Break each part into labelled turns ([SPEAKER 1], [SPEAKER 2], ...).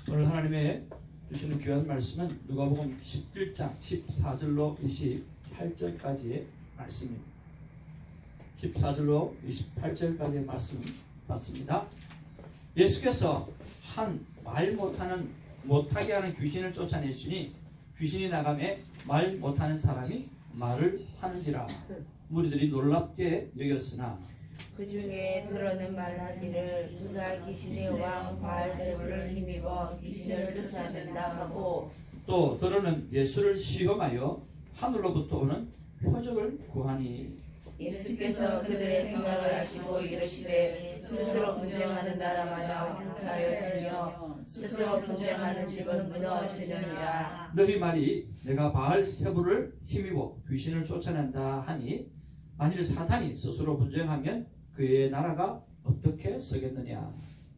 [SPEAKER 1] 오늘 하나님의 주시는 귀한 말씀은 누가복음 11장 14절로 28절까지의 말씀입니다. 14절로 28절까지의 말씀 받습니다. 예수께서 한 말 못하게 하는 귀신을 쫓아내시니 귀신이 나가매 말 못하는 사람이 말을 하는지라. 무리들이 놀랍게 여겼으나
[SPEAKER 2] 그 중에 들어는 말하기를 그가 귀신의 왕 바알세불을 힘입어 귀신을 쫓아낸다 하고,
[SPEAKER 1] 또 들어는 예수를 시험하여 하늘로부터 오는 표적을 구하니.
[SPEAKER 2] 예수께서 그들의 생각을 아시고 이르시되 스스로 분쟁하는 나라마다 황폐하여 지며 스스로 분쟁하는 집은 무너지느니라.
[SPEAKER 1] 너희 말이 내가 바알세불을 힘입어 귀신을 쫓아낸다 하니 만일 사탄이 스스로 분쟁하면 그의 나라가 어떻게 서겠느냐.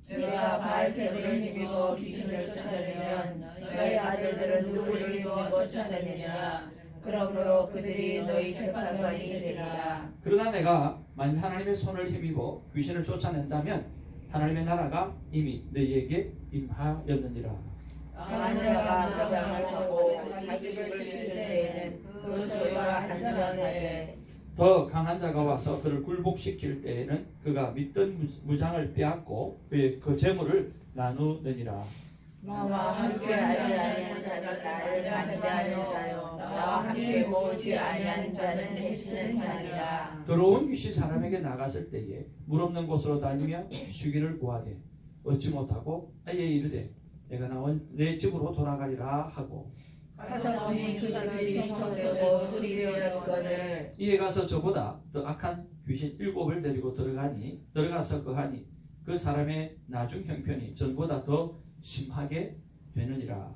[SPEAKER 2] 내가 바알세불을 힘입어 귀신을 쫓아내면 너희 아들들은 누구를 힘입어 쫓아내느냐. 그러므로 그들이 너희 재판관이 되리라.
[SPEAKER 1] 그러나 내가 만일 하나님의 손을 힘입어 귀신을 쫓아낸다면 하나님의 나라가 이미 너희에게 임하였느니라.
[SPEAKER 2] 강한 자가 무장을 하고 자기 집을 지킬 때에는 그 소유가 안전하되,
[SPEAKER 1] 더 강한 자가 와서 그를 굴복시킬 때에는 그가 믿던 무장을 빼앗고 그의 그 재물을 나누느니라.
[SPEAKER 2] 나와 함께 하지 아니한 자는 나를 반대하는 자요, 나와 함께 모으지 아니한 자는 해치는 자니라.
[SPEAKER 1] 더러운 귀신 사람에게 나갔을 때에 물 없는 곳으로 다니며 쉬기를 구하되 얻지 못하고 아예 이르되 내가 나온 내 집으로 돌아가리라 하고,
[SPEAKER 2] 가서 보니 그 집이 청소되고 수리되었거늘
[SPEAKER 1] 이에 가서 저보다 더 악한 귀신 7을 데리고 들어가서 거하니 그 사람의 나중 형편이 전보다 더 심하게 되느니라.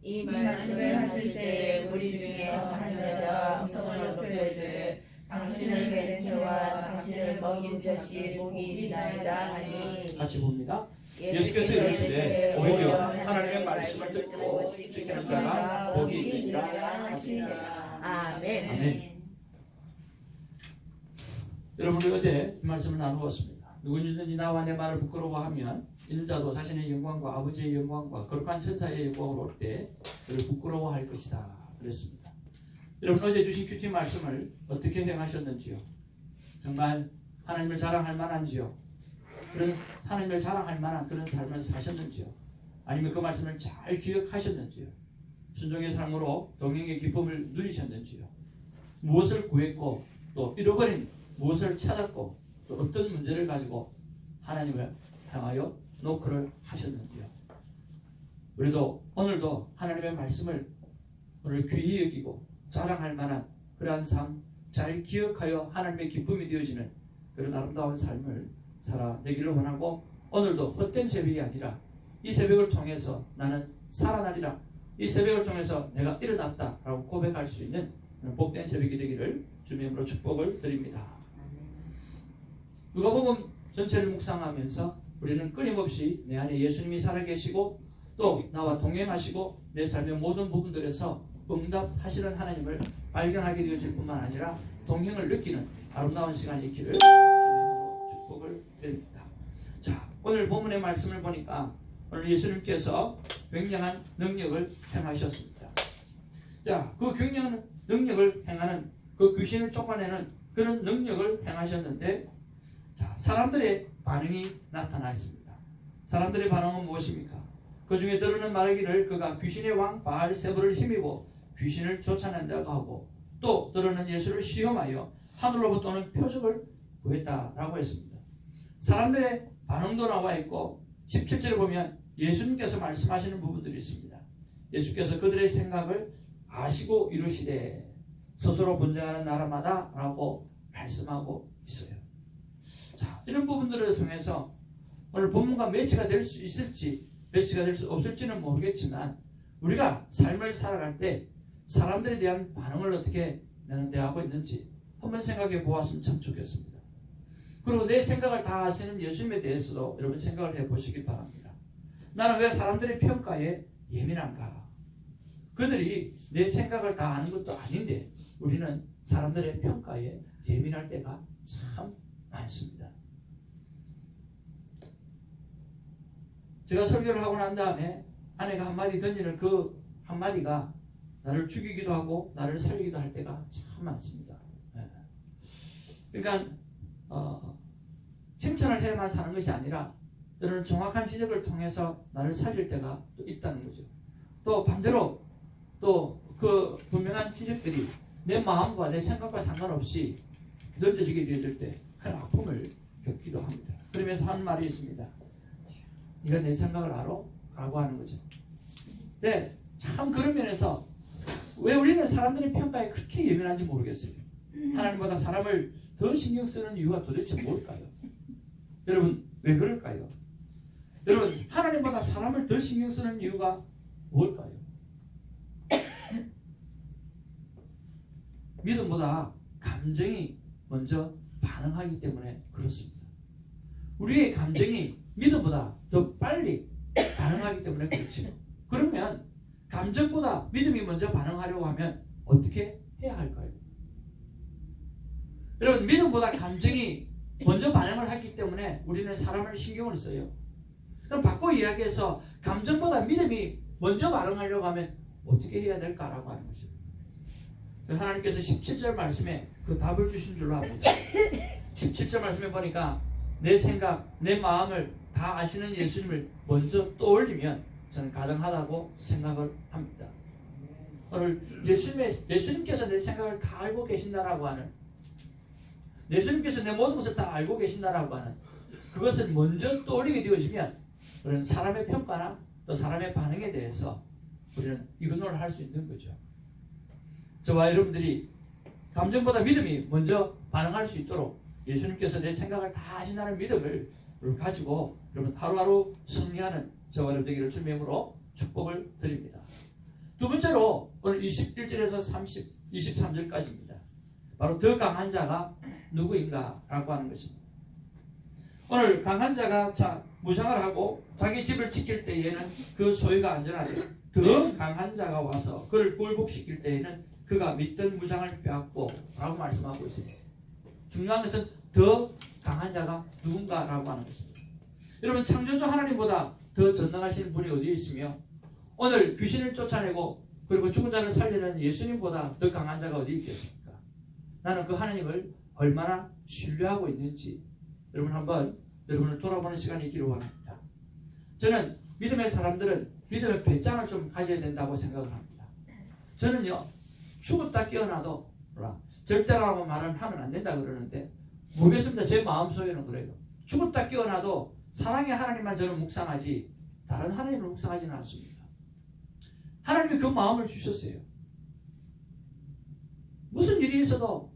[SPEAKER 2] 이 말씀을 하실 때에 무리 중에서 한 여자가 음성을 높여 이르되 당신을 뵌 태와 당신을 먹인 젖이 복이 있나이다 하니,
[SPEAKER 1] 같이 봅니다. 예수께서 이르시되 오히려 하나님의 말씀을 듣고 지키는 자가 복이 있느니라 하시니라.
[SPEAKER 2] 아멘.
[SPEAKER 1] 아멘. 여러분, 우리 어제 이 말씀을 나누었습니다. 누구든지 나와 내 말을 부끄러워하면 이는 자도 자신의 영광과 아버지의 영광과 거룩한 천사의 영광으로 올 때 그를 부끄러워할 것이다 그랬습니다. 여러분, 어제 주신 큐티 말씀을 어떻게 행하셨는지요? 정말 하나님을 자랑할 만한지요? 그런 하나님을 자랑할 만한 그런 삶을 사셨는지요? 아니면 그 말씀을 잘 기억하셨는지요? 순종의 삶으로 동행의 기쁨을 누리셨는지요? 무엇을 구했고 또 잃어버린 무엇을 찾았고 또 어떤 문제를 가지고 하나님을 향하여 노크를 하셨는지요? 우리도 오늘도 하나님의 말씀을 오늘 귀히 여기고 자랑할 만한 그러한 삶 잘 기억하여 하나님의 기쁨이 되어지는 그런 아름다운 삶을 살아내기를 원하고, 오늘도 헛된 새벽이 아니라 이 새벽을 통해서 나는 살아나리라, 이 새벽을 통해서 내가 일어났다 라고 고백할 수 있는 복된 새벽이 되기를 주님의 이름으로 축복을 드립니다. 누가복음 전체를 묵상하면서 우리는 끊임없이 내 안에 예수님이 살아계시고 또 나와 동행하시고 내 삶의 모든 부분들에서 응답하시는 하나님을 발견하게 되어질 뿐만 아니라 동행을 느끼는 아름다운 시간이 있기를 주님으로 축복을 드립니다. 자, 오늘 본문의 말씀을 보니까 오늘 예수님께서 굉장한 능력을 행하셨습니다. 자, 그 굉장한 능력을 행하는 그 귀신을 쫓아내는 그런 능력을 행하셨는데, 자, 사람들의 반응이 나타나 있습니다. 사람들의 반응은 무엇입니까? 그 중에 들으는 말하기를 그가 귀신의 왕 바알세불을 힘입어 귀신을 쫓아낸다고 하고, 또 들으는 예수를 시험하여 하늘로부터 오는 표적을 구했다라고 했습니다. 사람들의 반응도 나와 있고 17절에 보면 예수님께서 말씀하시는 부분들이 있습니다. 예수께서 그들의 생각을 아시고 이르시되 스스로 분쟁하는 나라마다 라고 말씀하고 있어요. 자, 이런 부분들을 통해서 오늘 본문과 매치가 될 수 있을지 매치가 될 수 없을지는 모르겠지만, 우리가 삶을 살아갈 때 사람들에 대한 반응을 어떻게 나는 대하고 있는지 한번 생각해 보았으면 참 좋겠습니다. 그리고 내 생각을 다 아시는 예수님에 대해서도 여러분 생각을 해보시기 바랍니다. 나는 왜 사람들의 평가에 예민한가? 그들이 내 생각을 다 아는 것도 아닌데 우리는 사람들의 평가에 예민할 때가 참 많습니다. 제가 설교를 하고 난 다음에 아내가 한마디 던지는 그 한마디가 나를 죽이기도 하고 나를 살리기도 할 때가 참 많습니다. 그러니까 칭찬을 해야만 사는 것이 아니라 때로는 정확한 지적을 통해서 나를 살릴 때가 또 있다는 거죠. 또 반대로 또 그 분명한 지적들이 내 마음과 내 생각과 상관없이 던져지게 되어질 때 큰 아픔을 겪기도 합니다. 그러면서 하는 말이 있습니다. 네가 내 생각을 알아? 라고 하는 거죠. 네, 참 그런 면에서 왜 우리는 사람들의 평가에 그렇게 예민한지 모르겠어요. 하나님보다 사람을 더 신경 쓰는 이유가 도대체 뭘까요? 여러분 왜 그럴까요? 여러분 하나님보다 사람을 더 신경 쓰는 이유가 뭘까요? 믿음보다 감정이 먼저 반응하기 때문에 그렇습니다. 우리의 감정이 믿음보다 더 빨리 반응하기 때문에 그렇죠. 그러면 감정보다 믿음이 먼저 반응하려고 하면 어떻게 해야 할까요? 여러분 믿음보다 감정이 먼저 반응을 하기 때문에 우리는 사람을 신경을 써요. 그럼 바꿔 이야기해서 감정보다 믿음이 먼저 반응하려고 하면 어떻게 해야 될까라고 하는 거죠. 하나님께서 17절 말씀에 그 답을 주신 줄로 압니다. 17절 말씀에 보니까 내 생각, 내 마음을 다 아시는 예수님을 먼저 떠올리면 저는 가능하다고 생각을 합니다. 오늘 예수님께서 내 생각을 다 알고 계신다라고 하는, 예수님께서 내 모든 것을 다 알고 계신다라고 하는 그것을 먼저 떠올리게 되어지면 우리는 사람의 평가나 또 사람의 반응에 대해서 우리는 이그노를 할 수 있는 거죠. 저와 여러분들이 감정보다 믿음이 먼저 반응할 수 있도록 예수님께서 내 생각을 다 하신다는 믿음을 가지고 여러분 하루하루 승리하는 저와 여러분 되기를 주님의 이름으로 축복을 드립니다. 두 번째로 오늘 21절에서 23절까지입니다. 바로 더 강한 자가 누구인가 라고 하는 것입니다. 오늘 강한 자가 무장을 하고 자기 집을 지킬 때에는 그 소유가 안전하되 더 강한 자가 와서 그를 굴복시킬 때에는 그가 믿던 무장을 빼앗고 라고 말씀하고 있습니다. 중요한 것은 더 강한 자가 누군가라고 하는 것입니다. 여러분 창조주 하나님보다 더 전능하신 분이 어디에 있으며 오늘 귀신을 쫓아내고 그리고 죽은 자를 살리는 예수님보다 더 강한 자가 어디 있겠습니까? 나는 그 하나님을 얼마나 신뢰하고 있는지 여러분 한번 여러분을 돌아보는 시간이 있기를 원합니다. 저는 믿음의 사람들은 믿음의 배짱을 좀 가져야 된다고 생각을 합니다. 저는요 죽었다 깨어나도 절대라고 말은 하면 안 된다 그러는데 모르겠습니다. 제 마음속에는 그래요. 죽었다 깨어나도 사랑의 하나님만 저는 묵상하지 다른 하나님을 묵상하지는 않습니다. 하나님이 그 마음을 주셨어요. 무슨 일이 있어도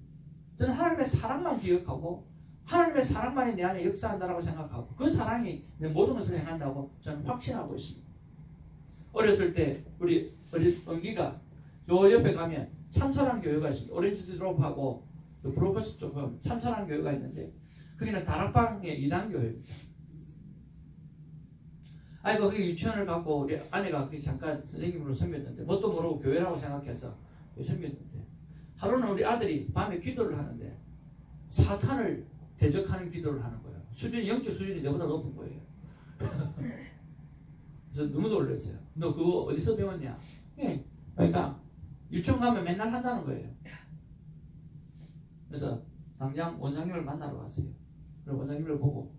[SPEAKER 1] 저는 하나님의 사랑만 기억하고 하나님의 사랑만이 내 안에 역사한다고 생각하고 그 사랑이 내 모든 것을 행한다고 저는 확신하고 있습니다. 어렸을 때 우리 어린 은기가 요 옆에 가면 참사랑 교회가 있습니다. 오렌지 드롭하고 브로커스 쪽은 참사랑 교회가 있는데 거기는 다락방의 2단 교회입니다. 아이고 거기 유치원을 갖고 우리 아내가 잠깐 선생님으로 섬겼는데 뭣도 모르고 교회라고 생각해서 섬겼는데 하루는 우리 아들이 밤에 기도를 하는데 사탄을 대적하는 기도를 하는 거예요. 영적 수준이 내보다 높은 거예요. 그래서 너무 놀랐어요. 너 그거 어디서 배웠냐? 네. 그러니까 유치원 가면 맨날 한다는 거예요. 그래서 당장 원장님을 만나러 갔어요. 그리고 원장님을 보고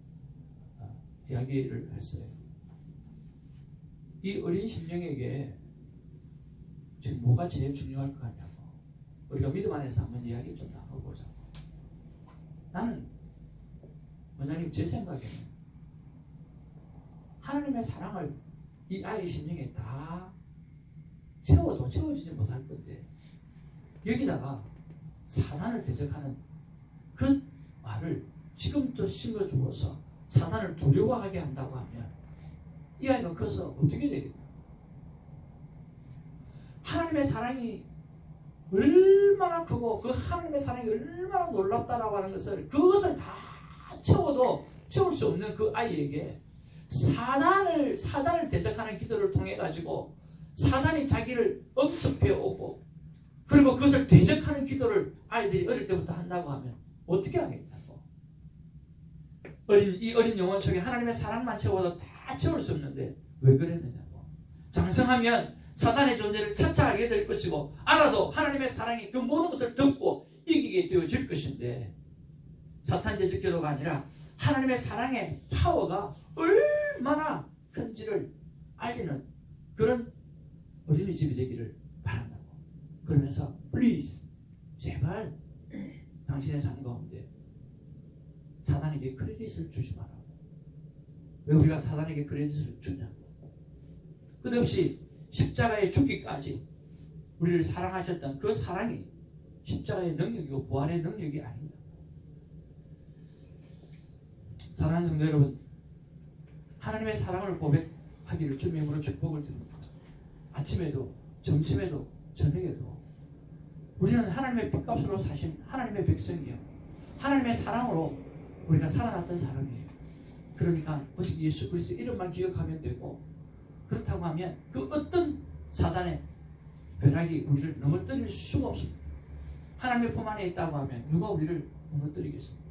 [SPEAKER 1] 이야기를 했어요. 이 어린 심령에게 지금 뭐가 제일 중요할 것 같냐고. 우리가 믿음 안에서 한번 이야기 좀 나눠보자고. 나는 원장님 제 생각에는 하나님의 사랑을 이 아이 심령에 다 채워도 채워지지 못할 건데 여기다가 사단을 대적하는 그 말을 지금부터 심어주어서 사단을 두려워하게 한다고 하면 이 아이가 커서 어떻게 되겠나? 하나님의 사랑이 얼마나 크고 그 하나님의 사랑이 얼마나 놀랍다라고 하는 것을 그것을 다 채워도 채울 수 없는 그 아이에게 사단을 대적하는 기도를 통해 가지고 사단이 자기를 엄습해 오고 그리고 그것을 대적하는 기도를 아이들이 어릴 때부터 한다고 하면 어떻게 하겠냐고. 이 어린 영혼 속에 하나님의 사랑만 채워도 다 채울 수 없는데 왜 그랬느냐고. 장성하면 사단의 존재를 차차 알게 될 것이고 알아도 하나님의 사랑이 그 모든 것을 덮고 이기게 되어질 것인데 사탄 대적기도가 아니라 하나님의 사랑의 파워가 얼마나 큰지를 알리는 그런 어린이집이 되기를 바란다고. 그러면서 please 제발 당신의 삶 가운데 사단에게 크레딧을 주지 말라고. 왜 우리가 사단에게 크레딧을 주냐? 끝없이 십자가에 죽기까지 우리를 사랑하셨던 그 사랑이 십자가의 능력이고 부활의 능력이 아니냐. 사랑하는 성도 여러분, 하나님의 사랑을 고백하기를 주님으로 축복을 드립니다. 아침에도 점심에도 저녁에도 우리는 하나님의 핏값으로 사신 하나님의 백성이요, 하나님의 사랑으로 우리가 살아났던 사람이에요. 그러니까 오직 예수 그리스도 이름만 기억하면 되고, 그렇다고 하면 그 어떤 사단의 벼락이 우리를 넘어뜨릴 수가 없습니다. 하나님의 품 안에 있다고 하면 누가 우리를 넘어뜨리겠습니까?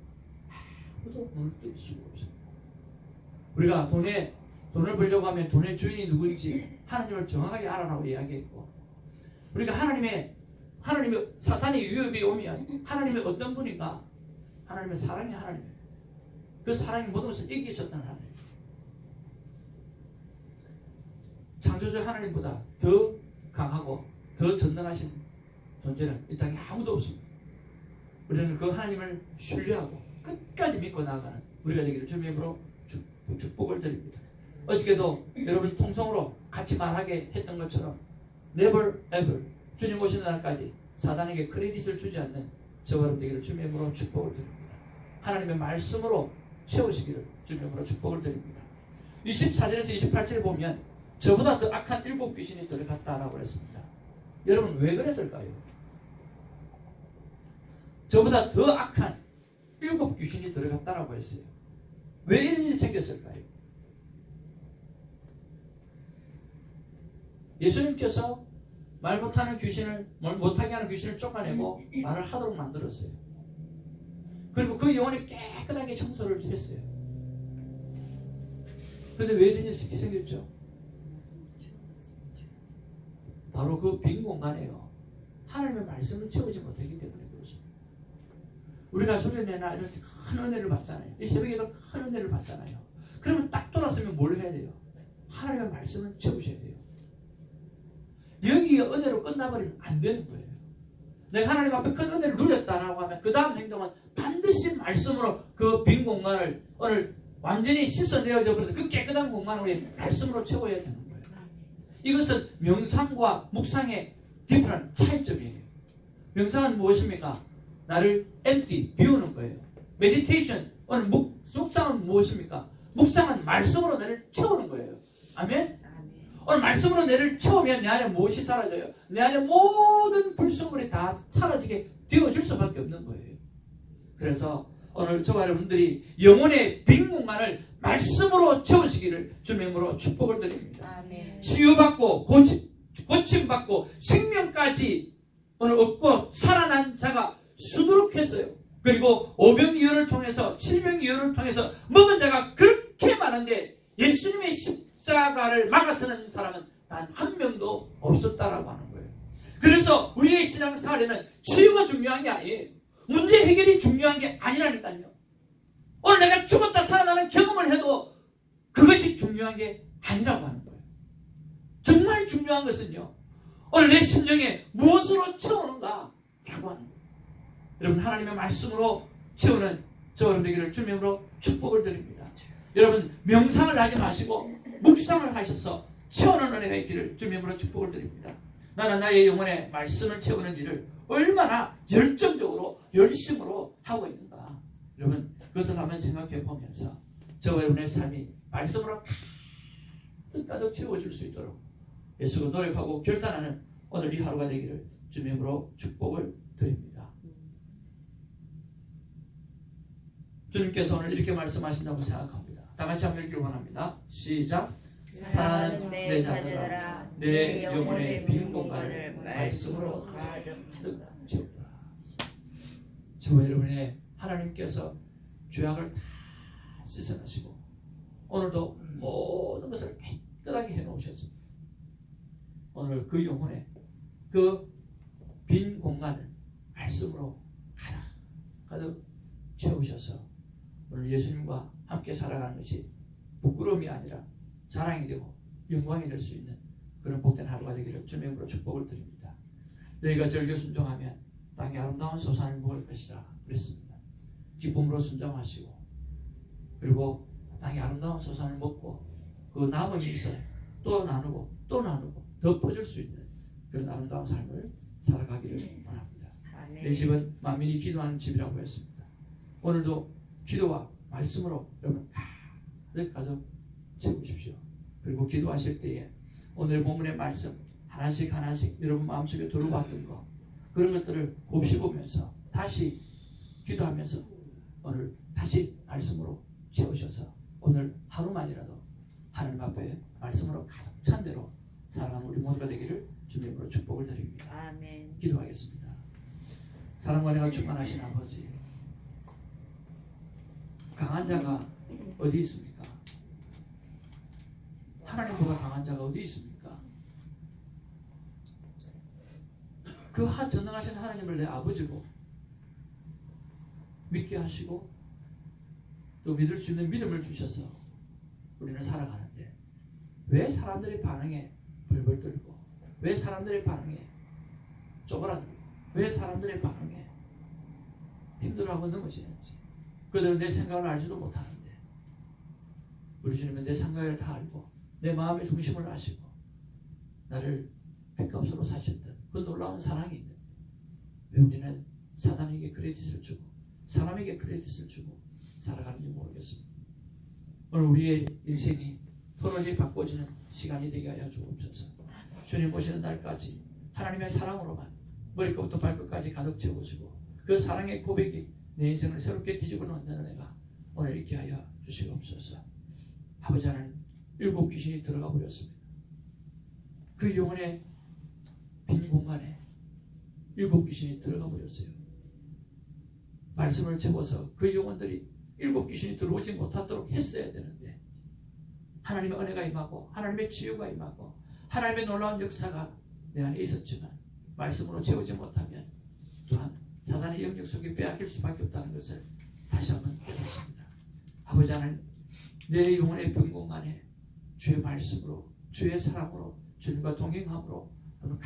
[SPEAKER 1] 아무도 넘어뜨릴 수가 없습니다. 우리가 돈을 벌려고 하면 돈의 주인이 누구인지 하나님을 정확하게 알아라고 이야기했고, 우리가 하나님의 사탄의 위협이 오면 하나님의 어떤 분인가? 하나님의 사랑이 하나님이에요. 그 사랑이 모든 것을 이기셨다는 하나님. 창조주 하나님보다 더 강하고 더 전능하신 존재는 이 땅에 아무도 없습니다. 우리는 그 하나님을 신뢰하고 끝까지 믿고 나아가는 우리가 되기를 주님의 이름으로 축복을 드립니다. 어저께도 여러분 통성으로 같이 말하게 했던 것처럼 never ever 주님 오시는 날까지 사단에게 크레딧을 주지 않는 저와 여러분 되기를 주님의 이름으로 축복을 드립니다. 하나님의 말씀으로 채우시기를 주님의 이름으로 축복을 드립니다. 24절에서 28절에 보면 저보다 더 악한 7 귀신이 들어갔다라고 그랬습니다. 여러분 왜 그랬을까요? 저보다 더 악한 7 귀신이 들어갔다라고 했어요. 왜 이런 일이 생겼을까요? 예수님께서 말 못하는 귀신을, 말 못하게 하는 귀신을 쫓아내고 말을 하도록 만들었어요. 그리고 그 영혼이 깨끗하게 청소를 했어요. 그런데 왜 이런 일이 생겼죠? 바로 그 빈 공간에요, 하나님의 말씀을 채우지 못하기 때문에 그렇습니다. 우리가 수련회나 이런 큰 은혜를 받잖아요. 이 새벽에도 큰 은혜를 받잖아요. 그러면 딱 돌았으면 뭘 해야 돼요? 하나님의 말씀을 채우셔야 돼요. 여기에 은혜로 끝나버리면 안 되는 거예요. 내가 하나님 앞에 큰 은혜를 누렸다라고 하면 그 다음 행동은 반드시 말씀으로 그 빈 공간을 오늘 완전히 씻어내어져 버려서 그 깨끗한 공간을 우리 말씀으로 채워야 되는 거예요. 이것은 명상과 묵상의 디프런 차이점이에요. 명상은 무엇입니까? 나를 empty, 비우는 거예요. 메디테이션, 오늘 묵상은 무엇입니까? 묵상은 말씀으로 나를 채우는 거예요. 아멘? 오늘 말씀으로 나를 채우면 내 안에 무엇이 사라져요? 내 안에 모든 불순물이 다 사라지게 되어줄 수밖에 없는 거예요. 그래서 오늘 저와 여러분들이 영혼의 빈 공간을 말씀으로 채우시기를 주님의 이름으로 축복을 드립니다.
[SPEAKER 2] 아멘.
[SPEAKER 1] 치유받고 고침받고 생명까지 오늘 얻고 살아난 자가 수두룩했어요. 그리고 오병이어를 통해서 7병이어를 통해서 먹은 자가 그렇게 많은데 예수님의 십자가를 막아서는 사람은 단 한 명도 없었다라고 하는 거예요. 그래서 우리의 신앙생활에는 치유가 중요한 게 아니에요. 문제 해결이 중요한 게 아니라니까요. 오늘 내가 죽었다 살아나는 경험을 해도 그것이 중요한 게 아니라고 하는 거예요. 정말 중요한 것은요, 오늘 내 심령에 무엇으로 채우는가 라고 하는 거예요. 여러분 하나님의 말씀으로 채우는 저와 여러분 되기를 주님의 이름으로 축복을 드립니다. 여러분 명상을 하지 마시고 묵상을 하셔서 채우는 은혜가 있기를 주님의 이름으로 축복을 드립니다. 나는 나의 영혼에 말씀을 채우는 일을 얼마나 열정적으로 열심으로 하고 있는가. 여러분 그것을 한번 생각해 보면서 저와 여러분의 삶이 말씀으로 가득 채워질 수 있도록 예수가 노력하고 결단하는 오늘 이 하루가 되기를 주님의 이름으로 축복을 드립니다. 주님께서 오늘 이렇게 말씀하신다고 생각합니다. 다 같이 한번 읽기를 원합니다. 시작.
[SPEAKER 2] 사랑하는 내 자녀들아, 내 영혼의 빈 공간을 말씀으로 가득 채우라.
[SPEAKER 1] 저와 여러분의 하나님께서 죄악을 다 씻어내시고 오늘도 모든 것을 깨끗하게 해놓으셨습니다. 오늘 그 영혼에 그 빈 공간을 말씀으로 가득 채우셔서 오늘 예수님과 함께 살아가는 것이 부끄러움이 아니라 자랑이 되고 영광이 될 수 있는 그런 복된 하루가 되기를 주님의 이름으로 축복을 드립니다. 너희가 절개 순종하면 땅의 아름다운 소산을 먹을 것이라 그랬습니다. 기쁨으로 순종하시고 그리고 땅의 아름다운 소산을 먹고 그 남은 것을 또 나누고 또 나누고 더 퍼질 수 있는 그런 아름다운 삶을 살아가기를 원합니다. 내 집은 만민이 기도하는 집이라고 했습니다. 오늘도 기도와 말씀으로 여러분 가득 채우십시오. 그리고 기도하실 때에 오늘 본문의 말씀 하나씩 여러분 마음속에 들어왔던 거 그런 것들을 곱씹으면서 다시 기도하면서 오늘 다시 말씀으로 채우셔서 오늘 하루만이라도 하나님 앞에 말씀으로 가득 찬 대로 살아가는 우리 모두가 되기를 주님으로 축복을 드립니다.
[SPEAKER 2] 아멘.
[SPEAKER 1] 기도하겠습니다. 사랑과 은혜가 충만하신 아버지, 강한 자가 어디 있습니까? 하나님보다 강한 자가 어디 있습니까? 그 전능하신 하나님을 내 아버지고 믿게 하시고 또 믿을 수 있는 믿음을 주셔서 우리는 살아가는데 왜 사람들의 반응에 벌벌 떨고 왜 사람들의 반응에 쪼그라들고 왜 사람들의 반응에 힘들어하고 넘어지는지 그들은 내 생각을 알지도 못하는데 우리 주님은 내 생각을 다 알고 내 마음의 중심을 아시고 나를 백값으로 사셨던 그 놀라운 사랑이 있는데 왜 우리는 사단에게 크레딧을 주고 사람에게 크레딧을 주고 살아가는지 모르겠습니다. 오늘 우리의 인생이 토론이 바꿔지는 시간이 되게 하여 주옵소서. 주님 오시는 날까지 하나님의 사랑으로만 머리끝부터 발끝까지 가득 채워지고 그 사랑의 고백이 내 인생을 새롭게 뒤집어 놓는 은혜가 오늘 있게 하여 주시옵소서. 아버지 하나님, 7 귀신이 들어가 버렸습니다. 그 영혼의 빈 공간에 7 귀신이 들어가 버렸어요. 말씀을 채워서 그 영혼들이 7 귀신이 들어오지 못하도록 했어야 되는데 하나님의 은혜가 임하고 하나님의 치유가 임하고 하나님의 놀라운 역사가 내 안에 있었지만 말씀으로 채우지 못하면 또한 사단의 영역 속에 빼앗길 수밖에 없다는 것을 다시 한번 깨닫습니다. 아버지 하나님, 내 영혼의 빈 공간에 주의 말씀으로 주의 사랑으로 주님과 동행함으로 오늘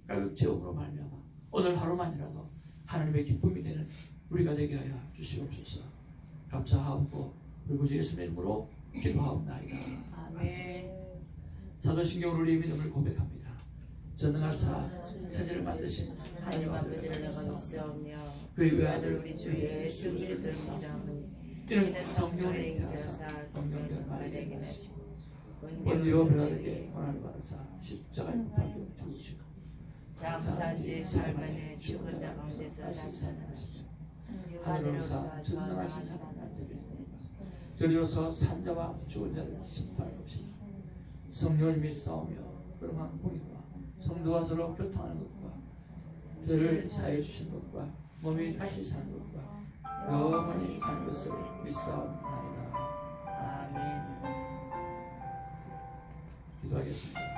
[SPEAKER 1] 가득 채움으로 말미암아 오늘 하루만이라도 하나님의 기쁨이 되는 우리가 되게 하여 주시옵소서. 감사하고 그리고 예수님의 이름으로 기도하옵나이다.
[SPEAKER 2] 아멘.
[SPEAKER 1] 사도신경으로 우리의 믿음을 고백합니다. 전능하사 천지를 만드신
[SPEAKER 2] 하나님 아버지를 내가 믿사오며
[SPEAKER 1] 그의
[SPEAKER 2] 그 아들 우리 주 예수 그리스도를 믿사오니 이는 성령을 인도하사 성령을 말하게 하시고
[SPEAKER 1] 원리와 브라더에게 고난을 받으사 십자가에 못 박혀 죽으시고
[SPEAKER 2] 장사한 지 삶안에 죽은 자 가운데서 나타나시고
[SPEAKER 1] 하늘로서 전능하신 사단을 드리십니다. 저리로서 산자와 죽은 자를 심판하옵시고 성령을 믿사오며 그러한 공의와 성도와 서로 교통하는 것과 죄를 사해 주신 것과 몸이 다시 사는 것과 영원히 사는 것을 믿사옵나이다.
[SPEAKER 2] 아멘.
[SPEAKER 1] 기도하겠습니다.